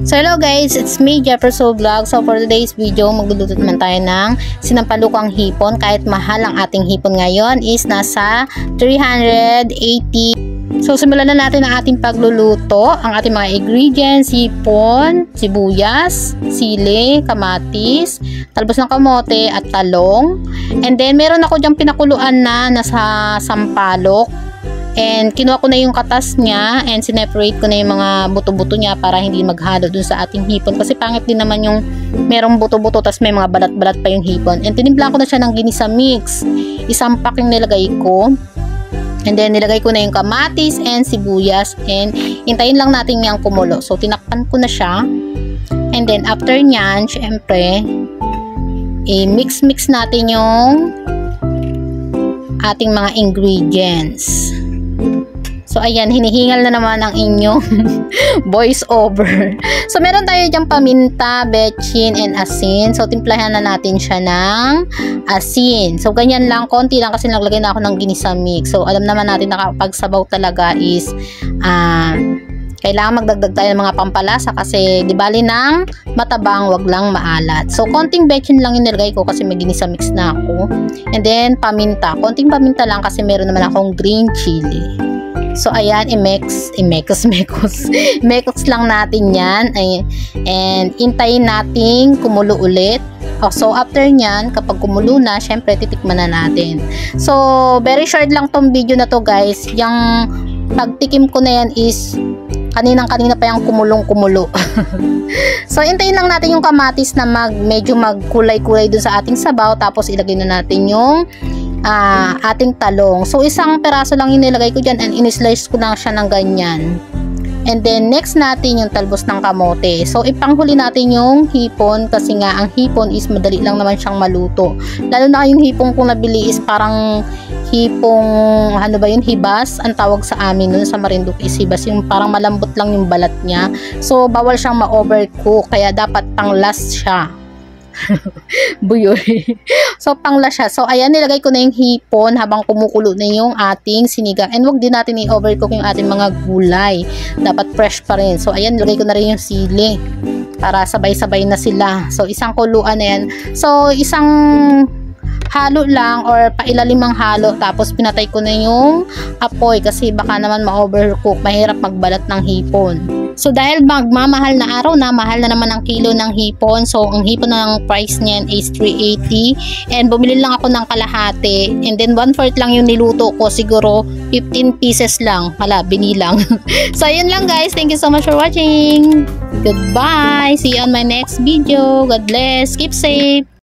So hello guys, it's me Jefferson Vlog. So for today's video, magluluto naman tayo ng sinampalukang hipon. Kahit mahal ang ating hipon ngayon is nasa 380. So simulan na natin ang ating pagluluto. Ang ating mga ingredients: hipon, sibuyas, sili, kamatis, talbos ng kamote at talong. And then meron ako diyang pinakuluan na nasa sampalok. And kinuha ko na yung katas niya and sineparate ko na yung mga buto-buto niya para hindi maghalo dun sa ating hipon. Kasi pangit din naman yung merong buto-buto tas may mga balat-balat pa yung hipon. And tinimpla ko na siya ng ginisa mix. Isang pack yung nilagay ko. And then nilagay ko na yung kamatis and sibuyas. And hintayin lang natin niyang kumulo. So tinakpan ko na siya. And then after nyan, syempre, i-mix-mix natin yung ating mga ingredients. So ayan, hinihingal na naman ang inyong voice over. So meron tayo diyang paminta, betchin, and asin. So timplahan na natin siya ng asin. So ganyan lang, konti lang kasi naglagay na ako ng ginisa mix. So alam naman natin na kapag sabaw talaga is kailangan magdagdag tayo ng mga pampalasa kasi di bali ng matabang, wag lang maalat. So konting betchin lang yung nilagay ko kasi may ginisa mix na ako. And then paminta, konting paminta lang kasi meron naman akong green chili. So ayan, i-mix lang natin yan. And intayin natin kumulo ulit. So after nyan, kapag kumulo na, syempre titikman na natin. So very short lang tong video na to guys. Yung pagtikim ko na yan is kaninang-kanina pa yung kumulong-kumulo. So intayin lang natin yung kamatis na medyo magkulay-kulay dun sa ating sabaw. Tapos ilagay na natin yung ating talong. So isang peraso lang yung nilagay ko dyan and in-slice ko lang siya ng ganyan. And then next natin yung talbos ng kamote. So ipanghuli natin yung hipon kasi nga ang hipon is madali lang naman siyang maluto. Lalo na yung hipong kung nabili is parang hipong ano ba yun, hibas ang tawag sa amin nun sa Marinduque is hibas, yung parang malambot lang yung balat niya. So bawal siyang ma-overcook kaya dapat pang last siya. Buyoy. So pangla siya. So ayan, nilagay ko na yung hipon habang kumukulo na yung ating sinigang. And wag din natin i-overcook yung ating mga gulay. Dapat fresh pa rin. So ayan, nilagay ko na rin yung sili para sabay-sabay na sila. So isang kuluan na yan. So isang halo lang or pailalimang halo, tapos pinatay ko na yung apoy kasi baka naman ma-overcook, mahirap magbalat ng hipon. So dahil magmamahal na araw na, mahal na naman ang kilo ng hipon. So ang hipon ng price niyan is 380 and bumili lang ako ng kalahati and then 1/4 lang yung niluto ko, siguro 15 pieces lang, hala binilang. So ayun lang guys, thank you so much for watching. Goodbye, see you on my next video. God bless, keep safe.